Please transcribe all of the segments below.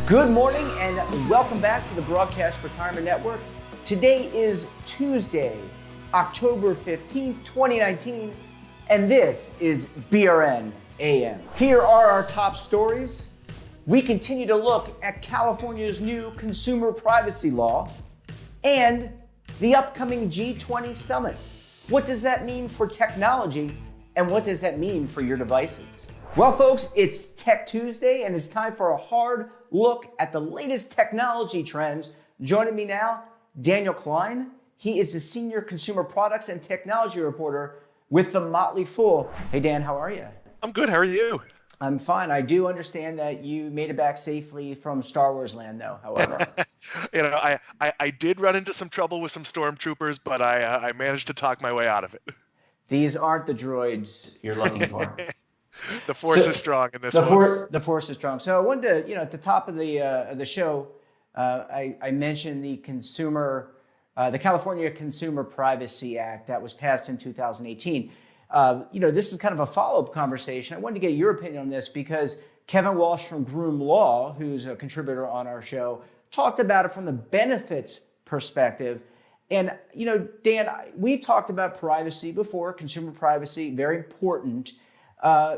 Good morning and welcome back to the Broadcast Retirement Network. Today is Tuesday, October 15th, 2019, and this is BRN AM. Here are our top stories. We continue to look at California's new consumer privacy law and the upcoming G20 Summit. What does that mean for technology and what does that mean for your devices? Well, folks, it's Tech Tuesday and it's time for a hard look at the latest technology trends. Joining me now, Daniel Kline. He is the Senior Consumer Products and Technology Reporter with the Motley Fool. Hey, Dan, how are you? I'm good. How are you? I'm fine. I do understand that you made it back safely from Star Wars land, though, however. I did run into some trouble with some stormtroopers, but I managed to talk my way out of it. These aren't the droids you're looking for. The force is strong in this one. The force is strong. So I wanted to, at the top of the show, I mentioned the California Consumer Privacy Act that was passed in 2018. This is kind of a follow-up conversation. I wanted to get your opinion on this because Kevin Walsh from Groom Law, who's a contributor on our show, talked about it from the benefits perspective. And, Dan, we've talked about privacy before, consumer privacy, very important.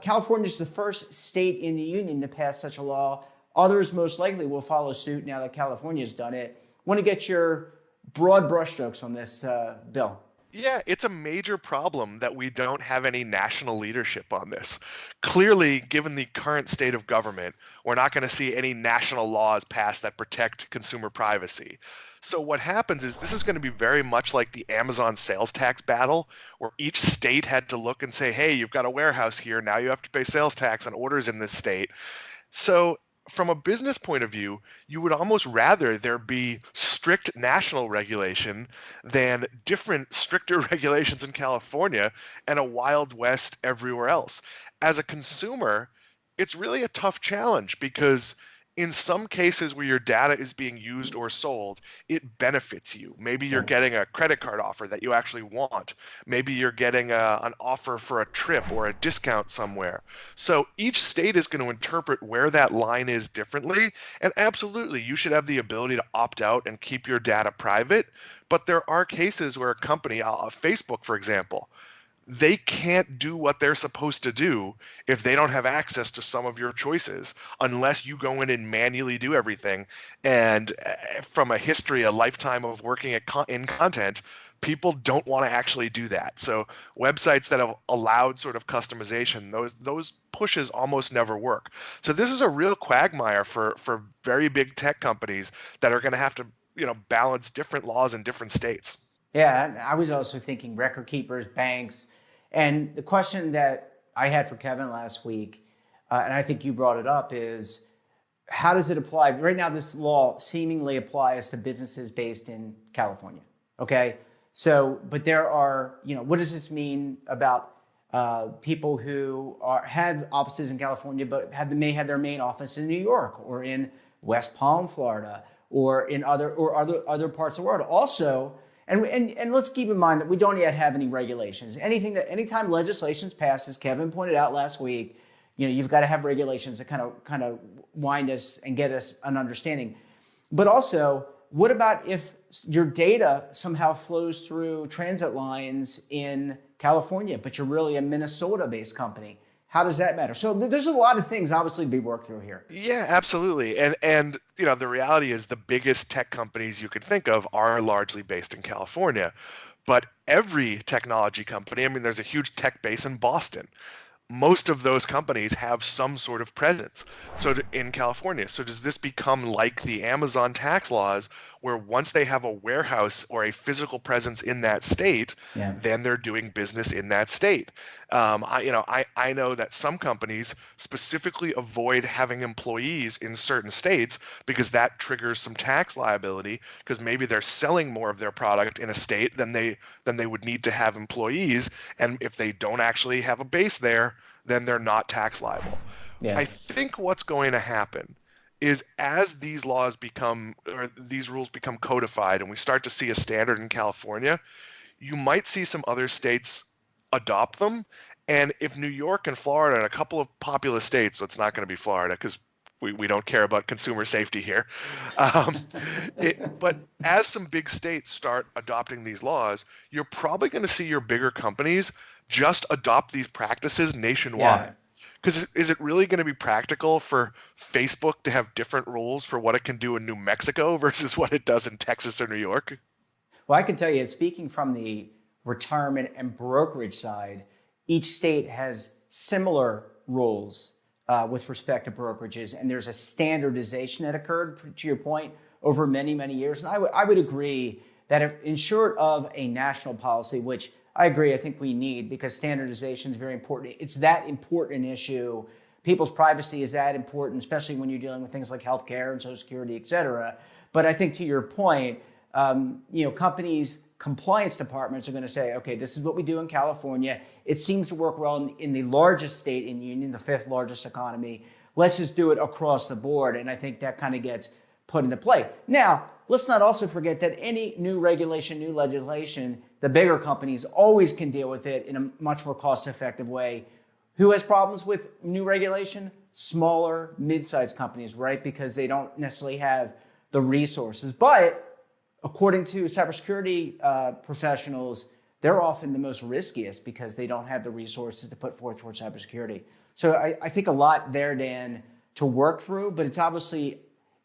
California is the first state in the union to pass such a law. Others most likely will follow suit now that California's done it. Want to get your broad brushstrokes on this bill. Yeah, it's a major problem that we don't have any national leadership on this. Clearly, given the current state of government, we're not going to see any national laws passed that protect consumer privacy. So what happens is this is going to be very much like the Amazon sales tax battle, where each state had to look and say, hey, you've got a warehouse here. Now you have to pay sales tax on orders in this state. So from a business point of view, you would almost rather there be strict national regulation than different, stricter regulations in California and a Wild West everywhere else. As a consumer, it's really a tough challenge because in some cases where your data is being used or sold, it benefits you. Maybe you're getting a credit card offer that you actually want. Maybe you're getting an offer for a trip or a discount somewhere. So each state is going to interpret where that line is differently. And absolutely, you should have the ability to opt out and keep your data private. But there are cases where a company, Facebook, for example, they can't do what they're supposed to do if they don't have access to some of your choices unless you go in and manually do everything. And from a history, a lifetime of working in content, people don't want to actually do that. So websites that have allowed sort of customization, those pushes almost never work. So this is a real quagmire for very big tech companies that are going to have to balance different laws in different states. Yeah, I was also thinking record keepers, banks, and the question that I had for Kevin last week, and I think you brought it up, is how does it apply? Right now, this law seemingly applies to businesses based in California, okay? So, but there are, what does this mean about people who have offices in California, but may have their main office in New York or in West Palm, Florida, or in other parts of the world? Also, and let's keep in mind that we don't yet have any regulations. Anytime legislation passes, Kevin pointed out last week, you've got to have regulations that kind of wind us and get us an understanding. But also, what about if your data somehow flows through transit lines in California, but you're really a Minnesota-based company? How does that matter? So there's a lot of things obviously to be worked through here. Yeah, absolutely. And the reality is the biggest tech companies you could think of are largely based in California. But every technology company, there's a huge tech base in Boston. Most of those companies have some sort of presence in California. So does this become like the Amazon tax laws, where once they have a warehouse or a physical presence in that state, then they're doing business in that state? I know that some companies specifically avoid having employees in certain states because that triggers some tax liability, because maybe they're selling more of their product in a state than they would need to have employees, and if they don't actually have a base there, then they're not tax liable. Yeah. I think what's going to happen is as these rules become codified and we start to see a standard in California, you might see some other states adopt them. And if New York and Florida and a couple of populous states, so it's not going to be Florida because We don't care about consumer safety here. But as some big states start adopting these laws, you're probably going to see your bigger companies just adopt these practices nationwide. Yeah. Because is it really going to be practical for Facebook to have different rules for what it can do in New Mexico versus what it does in Texas or New York? Well, I can tell you, speaking from the retirement and brokerage side, each state has similar rules with respect to brokerages, and there's a standardization that occurred, to your point, over many, many years. And I would agree that if, in short of a national policy, which I agree, I think we need, because standardization is very important. It's that important issue. People's privacy is that important, especially when you're dealing with things like healthcare and Social Security, et cetera. But I think to your point, companies' compliance departments are going to say, okay, this is what we do in California. It seems to work well in the largest state in the union, the fifth largest economy. Let's just do it across the board. And I think that kind of gets put into play. Now, let's not also forget that any new regulation, new legislation, the bigger companies always can deal with it in a much more cost-effective way. Who has problems with new regulation? Smaller, mid-sized companies, right? Because they don't necessarily have the resources. But according to cybersecurity professionals, they're often the most riskiest because they don't have the resources to put forth towards cybersecurity. So I think a lot there, Dan, to work through, but it's obviously,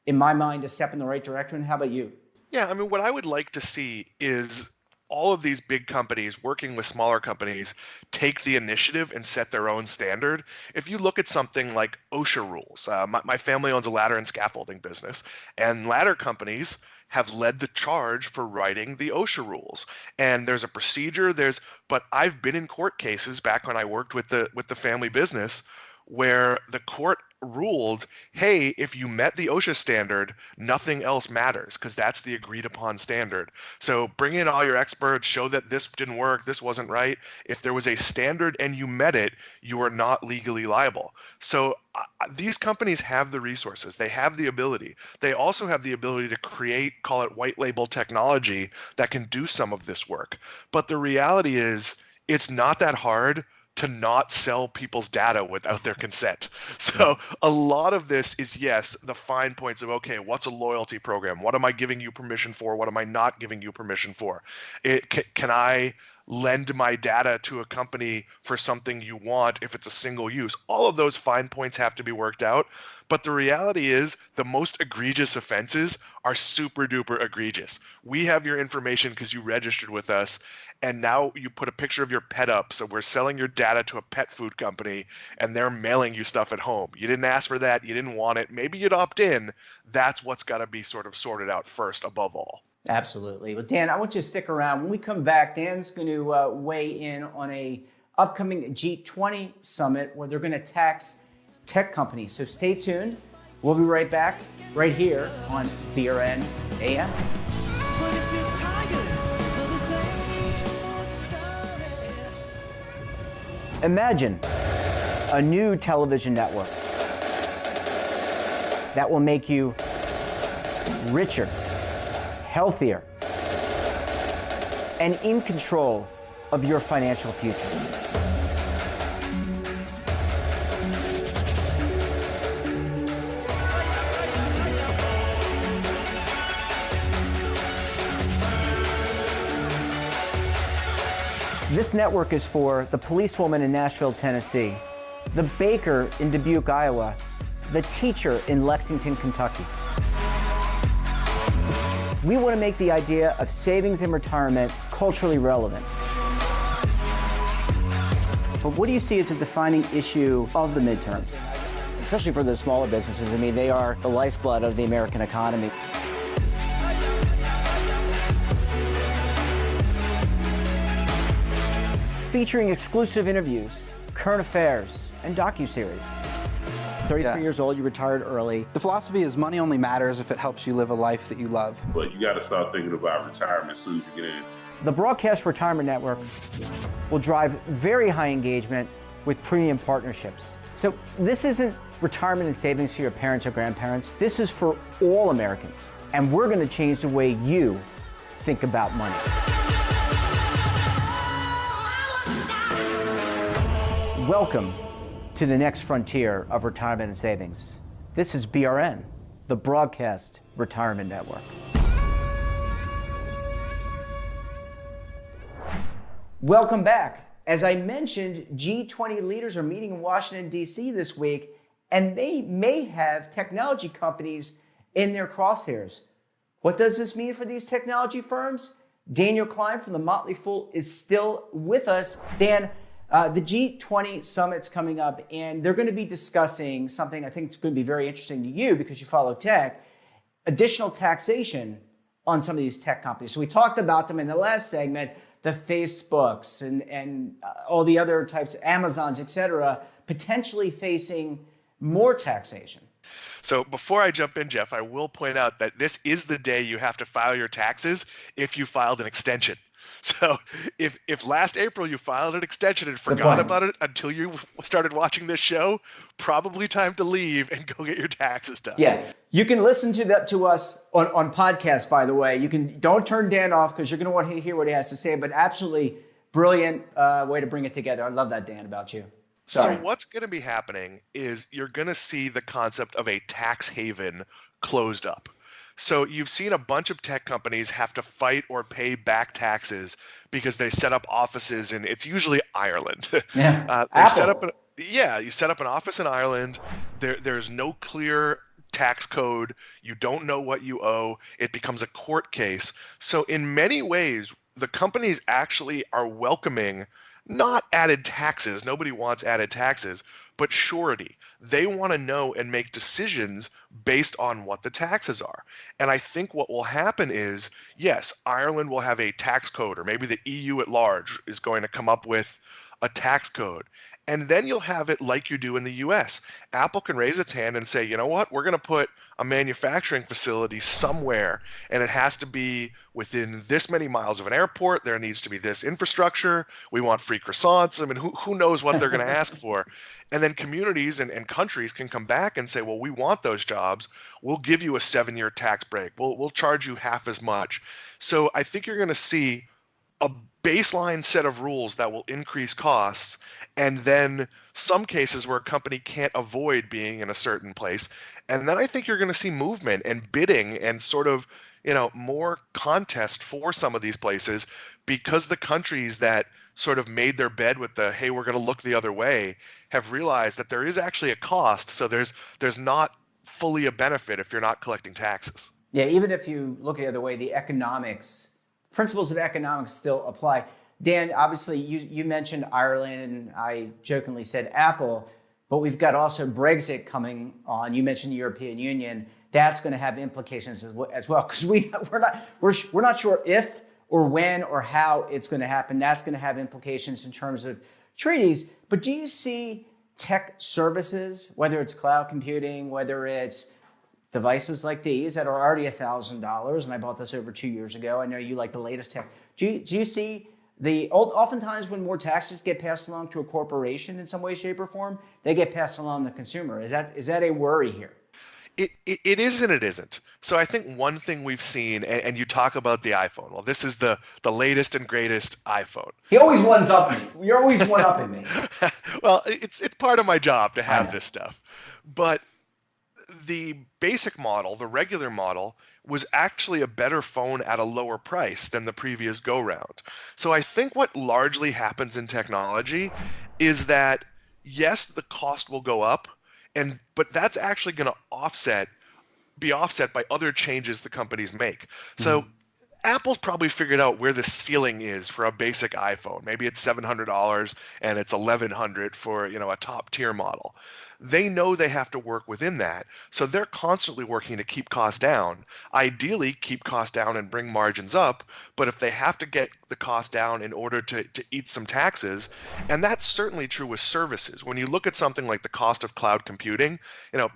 in my mind, a step in the right direction. How about you? Yeah, I mean, what I would like to see is all of these big companies working with smaller companies take the initiative and set their own standard. If you look at something like OSHA rules, my family owns a ladder and scaffolding business, and ladder companies have led the charge for writing the OSHA rules. And there's a procedure, but I've been in court cases back when I worked with the family business where the court ruled, hey, if you met the OSHA standard, nothing else matters because that's the agreed upon standard. So bring in all your experts, show that this didn't work, this wasn't right. If there was a standard and you met it, you are not legally liable. So these companies have the resources, they have the ability. They also have the ability to create, call it white label technology that can do some of this work. But the reality is, it's not that hard to not sell people's data without their consent. So a lot of this is, yes, the fine points of, okay, what's a loyalty program? What am I giving you permission for? What am I not giving you permission for? Can I lend my data to a company for something you want if it's a single use? All of those fine points have to be worked out. But the reality is the most egregious offenses are super duper egregious. We have your information because you registered with us, and now you put a picture of your pet up. So we're selling your data to a pet food company and they're mailing you stuff at home. You didn't ask for that. You didn't want it. Maybe you'd opt in. That's what's got to be sort of sorted out first above all. Absolutely. Well, Dan, I want you to stick around. When we come back, Dan's going to weigh in on a upcoming G20 Summit where they're going to tax tech companies. So stay tuned. We'll be right back right here on BRN AM. Imagine a new television network that will make you richer, healthier, and in control of your financial future. This network is for the policewoman in Nashville, Tennessee, the baker in Dubuque, Iowa, the teacher in Lexington, Kentucky. We want to make the idea of savings and retirement culturally relevant. But what do you see as a defining issue of the midterms, especially for the smaller businesses? I mean, they are the lifeblood of the American economy. Featuring exclusive interviews, current affairs, and docuseries. 33 years old, you retired early. The philosophy is money only matters if it helps you live a life that you love. But you got to start thinking about retirement as soon as you get in. The Broadcast Retirement Network will drive very high engagement with premium partnerships. So this isn't retirement and savings for your parents or grandparents. This is for all Americans. And we're going to change the way you think about money. Welcome to the next frontier of retirement and savings. This is BRN, the Broadcast Retirement Network. Welcome back. As I mentioned, G20 leaders are meeting in Washington, D.C. this week, and they may have technology companies in their crosshairs. What does this mean for these technology firms? Daniel Kline from the Motley Fool is still with us. Dan, the G20 Summit's coming up, and they're going to be discussing something I think is going to be very interesting to you because you follow tech, additional taxation on some of these tech companies. So we talked about them in the last segment, the Facebooks and all the other types, Amazons, et cetera, potentially facing more taxation. So before I jump in, Jeff, I will point out that this is the day you have to file your taxes if you filed an extension. So if last April you filed an extension and forgot about it until you started watching this show, probably time to leave and go get your taxes done. Yeah, you can listen to us on podcast, by the way. Don't turn Dan off because you're going to want to hear what he has to say, but absolutely brilliant way to bring it together. I love that, Dan, about you. Sorry. So what's going to be happening is you're going to see the concept of a tax haven closed up. So you've seen a bunch of tech companies have to fight or pay back taxes because they set up offices in, it's usually Ireland. Yeah. You set up an office in Ireland. There's no clear tax code. You don't know what you owe. It becomes a court case. So in many ways, the companies actually are welcoming not added taxes. Nobody wants added taxes, but surety. They want to know and make decisions based on what the taxes are. And I think what will happen is, yes, Ireland will have a tax code, or maybe the EU at large is going to come up with a tax code. And then you'll have it like you do in the US. Apple can raise its hand and say, you know what, we're going to put a manufacturing facility somewhere, and it has to be within this many miles of an airport. There needs to be this infrastructure. We want free croissants. I mean, who knows what they're going to ask for? And then communities and countries can come back and say, well, we want those jobs. We'll give you a 7-year tax break. We'll charge you half as much. So I think you're going to see a baseline set of rules that will increase costs, and then some cases where a company can't avoid being in a certain place. And then I think you're going to see movement and bidding and sort of, more contest for some of these places, because the countries that sort of made their bed with the, hey, we're going to look the other way, have realized that there is actually a cost. So there's not fully a benefit if you're not collecting taxes. Yeah, even if you look the other way, the principles of economics still apply. Dan, obviously you mentioned Ireland, and I jokingly said Apple, but we've got also Brexit coming on. You mentioned the European Union. That's going to have implications as well, because we're not sure if or when or how it's going to happen. That's going to have implications in terms of treaties. But do you see tech services, whether it's cloud computing, whether it's devices like these that are already $1,000, and I bought this over 2 years ago. I know you like the latest tech. Do you see oftentimes when more taxes get passed along to a corporation in some way, shape, or form, they get passed along to the consumer? Is that a worry here? It is and it isn't. So I think one thing we've seen, and you talk about the iPhone. Well, this is the latest and greatest iPhone. He always ones up me. You're always one upping me. Well, it's part of my job to have this stuff, but the basic model, the regular model, was actually a better phone at a lower price than the previous go-round. So I think what largely happens in technology is that, yes, the cost will go up, but that's actually going to be offset by other changes the companies make. So Apple's probably figured out where the ceiling is for a basic iPhone. Maybe it's $700 and it's $1,100 for a top tier model. They know they have to work within that, so they're constantly working to keep costs down. Ideally, keep costs down and bring margins up. But if they have to get the cost down in order to eat some taxes, and that's certainly true with services. When you look at something like the cost of cloud computing,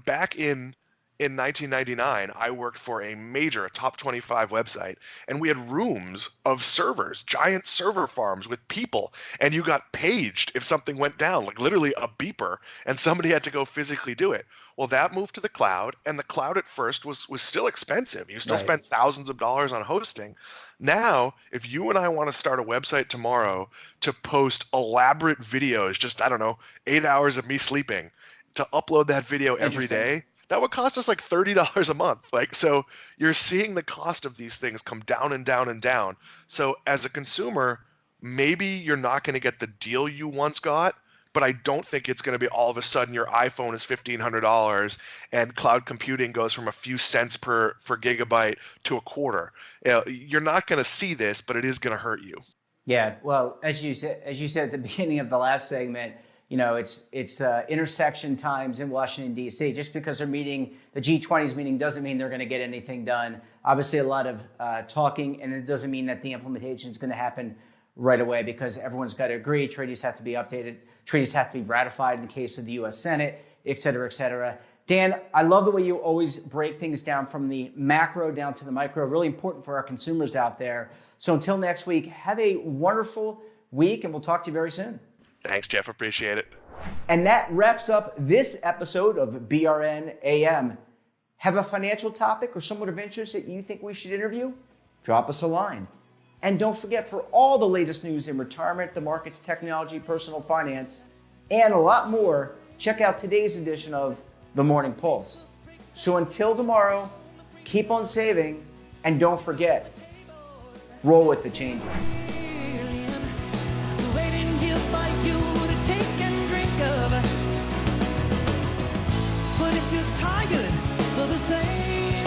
back in 1999, I worked for a top 25 website, and we had rooms of servers, giant server farms with people, and you got paged if something went down, like literally a beeper, and somebody had to go physically do it. Well, that moved to the cloud, and the cloud at first was still expensive. You still spent thousands of dollars on hosting. Now, if you and I want to start a website tomorrow to post elaborate videos, just, 8 hours of me sleeping, to upload that video every day, that would cost us like $30 a month. Like, so you're seeing the cost of these things come down and down and down. So as a consumer, maybe you're not going to get the deal you once got, but I don't think it's going to be all of a sudden your iPhone is $1,500 and cloud computing goes from a few cents per gigabyte to a quarter. You're not going to see this, but it is going to hurt you. Yeah, well, as you said at the beginning of the last segment, it's intersection times in Washington, D.C. Just because they're meeting, the G20's meeting, doesn't mean they're going to get anything done. Obviously, a lot of talking, and it doesn't mean that the implementation is going to happen right away because everyone's got to agree. Treaties have to be updated. Treaties have to be ratified in the case of the U.S. Senate, et cetera, et cetera. Dan, I love the way you always break things down from the macro down to the micro. Really important for our consumers out there. So until next week, have a wonderful week, and we'll talk to you very soon. Thanks, Jeff. Appreciate it. And that wraps up this episode of BRN AM. Have a financial topic or someone of interest that you think we should interview? Drop us a line. And don't forget, for all the latest news in retirement, the markets, technology, personal finance, and a lot more, check out today's edition of The Morning Pulse. So until tomorrow, keep on saving, and don't forget, roll with the changes. Waiting here for you to take and drink of. But if you're tired of the same